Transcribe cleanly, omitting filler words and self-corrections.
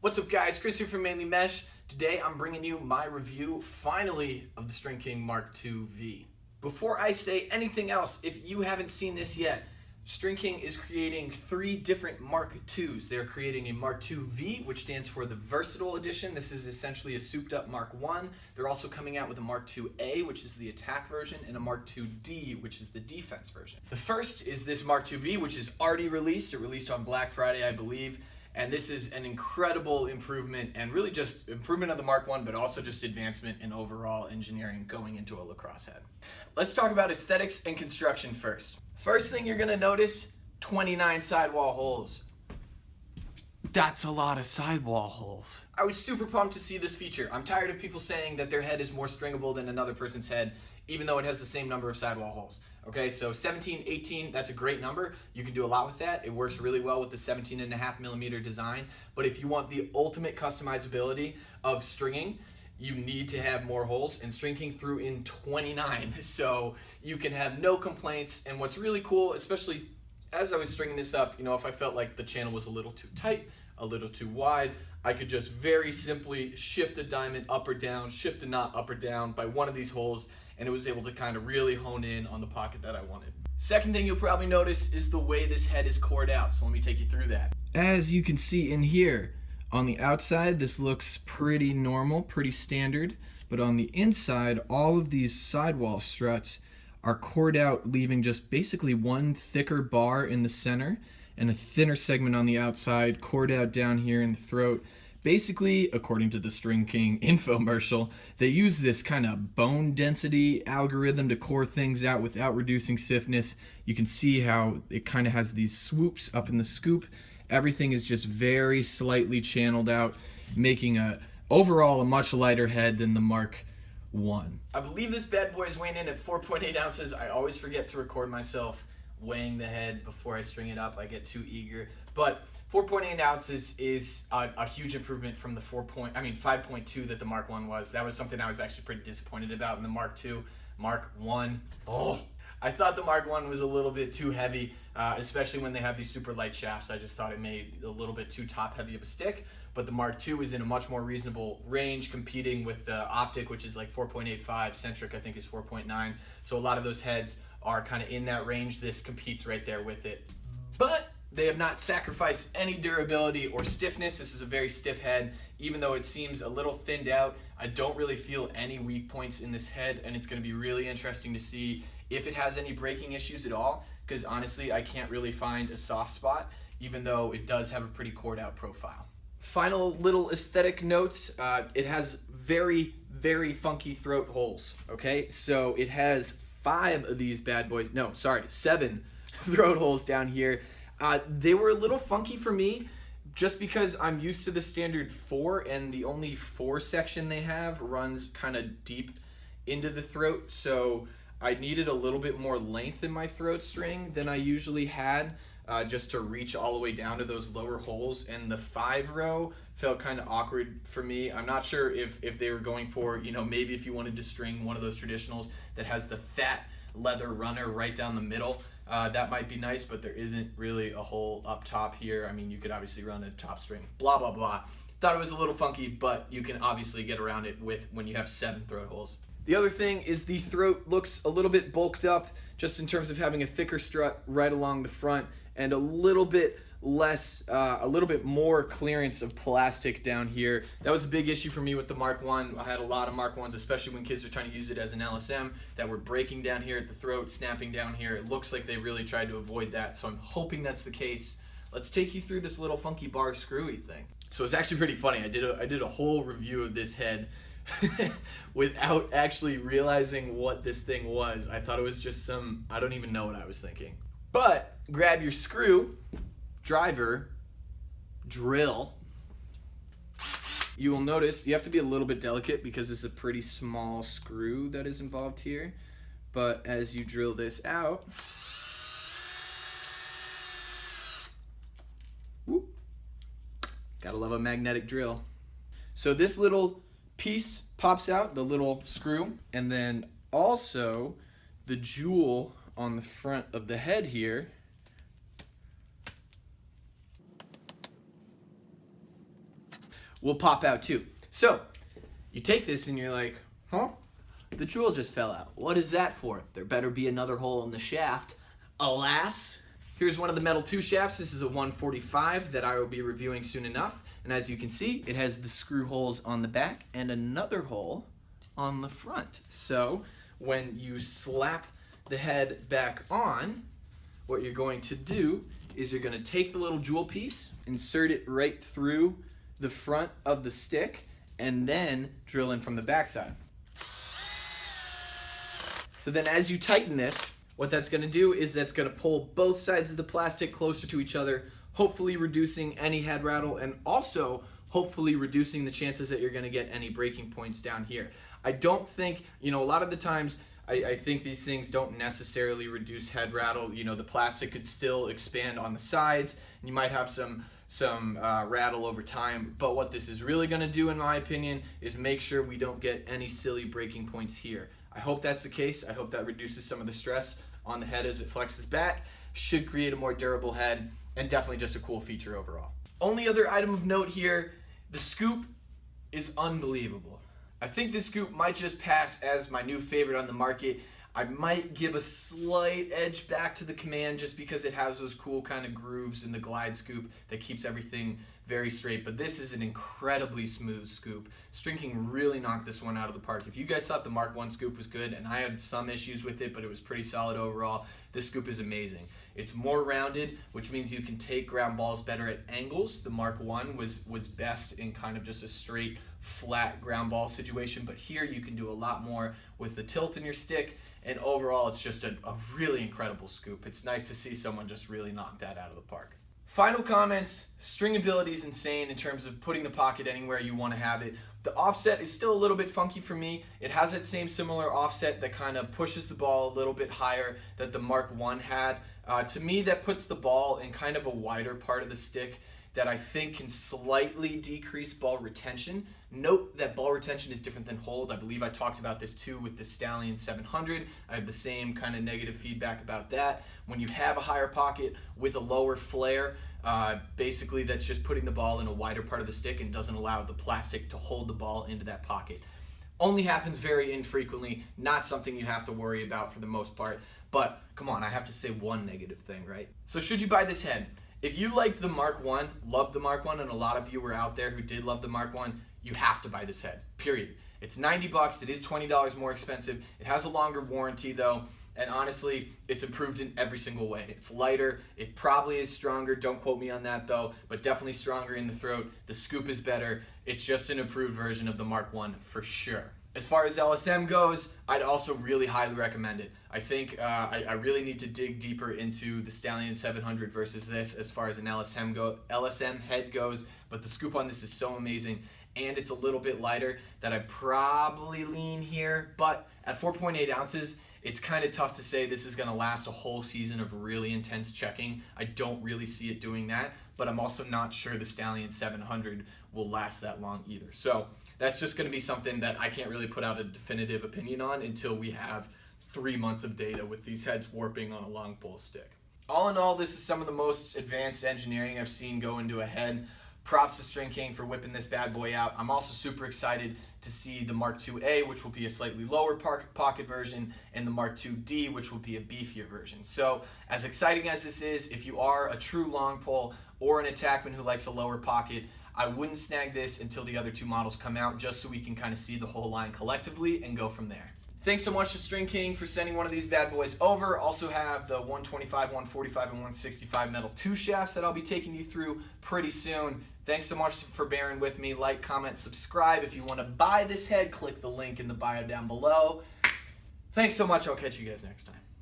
What's up guys, Chris here from Mainely Mesh. Today I'm bringing you my review, finally, of the StringKing Mark II V. Before I say anything else, if you haven't seen this yet, StringKing is creating 3 different Mark IIs. They're creating a Mark II V, which stands for the Versatile Edition. This is essentially a souped up Mark I. They're also coming out with a Mark IIA, which is the attack version, and a Mark IID, which is the defense version. The first is this Mark II V, which is already released. It released on Black Friday, I believe. And this is an incredible improvement, and really just improvement of the Mark I, but also just advancement in overall engineering going into a lacrosse head. Let's talk about aesthetics and construction first. First thing you're gonna notice, 29 sidewall holes. That's a lot of sidewall holes. I was super pumped to see this feature. I'm tired of people saying that their head is more stringable than another person's head, even though it has the same number of sidewall holes. Okay, so 17, 18, that's a great number. You can do a lot with that. It works really well with the 17.5mm design. But if you want the ultimate customizability of stringing, you need to have more holes, and StringKing threw in 29. So you can have no complaints. And what's really cool, especially as I was stringing this up, you know, if I felt like the channel was a little too tight, a little too wide, I could just very simply shift a diamond up or down, shift a knot up or down by one of these holes, and it was able to kind of really hone in on the pocket that I wanted. Second thing you'll probably notice is the way this head is cored out, so let me take you through that. As you can see in here, on the outside this looks pretty normal, pretty standard, but on the inside all of these sidewall struts are cored out, leaving just basically one thicker bar in the center and a thinner segment on the outside, cored out down here in the throat. Basically, according to the StringKing infomercial, they use this kind of bone density algorithm to core things out without reducing stiffness. You can see how it kind of has these swoops up in the scoop. Everything is just very slightly channeled out, making overall a much lighter head than the Mark I. I believe this bad boy is weighing in at 4.8 ounces. I always forget to record myself weighing the head before I string it up. I get too eager. But 4.8 ounces is a huge improvement from the 5.2 that the Mark I was. That was something I was actually pretty disappointed about in the Mark II. Mark I, I thought the Mark I was a little bit too heavy, especially when they have these super light shafts. I just thought it made a little bit too top heavy of a stick. But the Mark II is in a much more reasonable range, competing with the Optic, which is like 4.85. Centric, I think, is 4.9. So a lot of those heads are kind of in that range. This competes right there with it. But they have not sacrificed any durability or stiffness. This is a very stiff head. Even though it seems a little thinned out, I don't really feel any weak points in this head, and it's going to be really interesting to see if it has any breaking issues at all, because honestly, I can't really find a soft spot, even though it does have a pretty cored out profile. Final little aesthetic notes, it has very, very funky throat holes, okay? So it has 7 throat holes down here. They were a little funky for me just because I'm used to the standard 4, and the only 4 section they have runs kind of deep into the throat, so I needed a little bit more length in my throat string than I usually had, just to reach all the way down to those lower holes, and the 5 row felt kind of awkward for me. I'm not sure if they were going for, you know, maybe if you wanted to string one of those traditionals that has the fat leather runner right down the middle, that might be nice, but there isn't really a hole up top here. I mean, you could obviously run a top string, blah, blah, blah. Thought it was a little funky, but you can obviously get around it when you have 7 throat holes. The other thing is the throat looks a little bit bulked up, just in terms of having a thicker strut right along the front and a little bit more clearance of plastic down here. That was a big issue for me with the Mark I. I had a lot of Mark Is, especially when kids were trying to use it as an LSM, that were breaking down here at the throat, snapping down here. It looks like they really tried to avoid that, so I'm hoping that's the case. Let's take you through this little funky bar screwy thing. So it's actually pretty funny. I did a whole review of this head without actually realizing what this thing was. I thought it was just I don't even know what I was thinking. But grab your screw, driver, drill. You will notice you have to be a little bit delicate because it's a pretty small screw that is involved here. But as you drill this out, whoop, gotta love a magnetic drill. So this little piece pops out, the little screw, and then also the jewel on the front of the head here will pop out too. So you take this and you're like, huh? The jewel just fell out. What is that for? There better be another hole in the shaft. Alas, here's one of the metal 2 shafts. This is a 145 that I will be reviewing soon enough. And as you can see, it has the screw holes on the back and another hole on the front. So when you slap the head back on, what you're going to do is you're going to take the little jewel piece, insert it right through the front of the stick, and then drill in from the backside. So then as you tighten this, what that's going to do is that's going to pull both sides of the plastic closer to each other, hopefully reducing any head rattle and also hopefully reducing the chances that you're going to get any breaking points down here. I don't think, a lot of the times I think these things don't necessarily reduce head rattle. The plastic could still expand on the sides and you might have some rattle over time, but what this is really going to do, in my opinion, is make sure we don't get any silly breaking points here. I hope that's the case. I hope that reduces some of the stress on the head as it flexes back. Should create a more durable head, and definitely just a cool feature overall. Only other item of note here, the scoop is unbelievable. I think this scoop might just pass as my new favorite on the market. I might give a slight edge back to the Command just because it has those cool kind of grooves in the glide scoop that keeps everything very straight, but this is an incredibly smooth scoop. StringKing really knocked this one out of the park. If you guys thought the Mark 1 scoop was good, and I had some issues with it, but it was pretty solid overall, this scoop is amazing. It's more rounded, which means you can take ground balls better at angles. The Mark 1 was best in kind of just a straight, flat ground ball situation, but here you can do a lot more with the tilt in your stick, and overall it's just a really incredible scoop. It's nice to see someone just really knock that out of the park. Final comments, stringability is insane in terms of putting the pocket anywhere you want to have it. The offset is still a little bit funky for me. It has that same similar offset that kind of pushes the ball a little bit higher that the Mark 1 had. To me, that puts the ball in kind of a wider part of the stick that I think can slightly decrease ball retention. Note that ball retention is different than hold. I believe I talked about this too with the Stallion 700. I have the same kind of negative feedback about that. When you have a higher pocket with a lower flare, basically that's just putting the ball in a wider part of the stick and doesn't allow the plastic to hold the ball into that pocket. Only happens very infrequently, not something you have to worry about for the most part. But come on, I have to say one negative thing, right? So should you buy this head? If you liked the Mark 1, loved the Mark 1, and a lot of you were out there who did love the Mark 1, you have to buy this head, period. It's $90, it is $20 more expensive. It has a longer warranty though, and honestly, it's improved in every single way. It's lighter, it probably is stronger, don't quote me on that though, but definitely stronger in the throat. The scoop is better. It's just an improved version of the Mark 1 for sure. As far as LSM goes, I'd also really highly recommend it. I think I really need to dig deeper into the Stallion 700 versus this as far as an LSM head goes, but the scoop on this is so amazing, and it's a little bit lighter that I probably lean here, but at 4.8 ounces, it's kind of tough to say this is going to last a whole season of really intense checking. I don't really see it doing that, but I'm also not sure the Stallion 700 will last that long either. So that's just going to be something that I can't really put out a definitive opinion on until we have 3 months of data with these heads warping on a long pole stick. All in all, this is some of the most advanced engineering I've seen go into a head. Props to StringKing for whipping this bad boy out. I'm also super excited to see the Mark IIA, which will be a slightly lower pocket version, and the Mark IID, which will be a beefier version. So as exciting as this is, if you are a true long pole or an attackman who likes a lower pocket, I wouldn't snag this until the other two models come out, just so we can kind of see the whole line collectively and go from there. Thanks so much to StringKing for sending one of these bad boys over. Also have the 125, 145, and 165 metal 2 shafts that I'll be taking you through pretty soon. Thanks so much for bearing with me. Like, comment, subscribe. If you want to buy this head, click the link in the bio down below. Thanks so much. I'll catch you guys next time.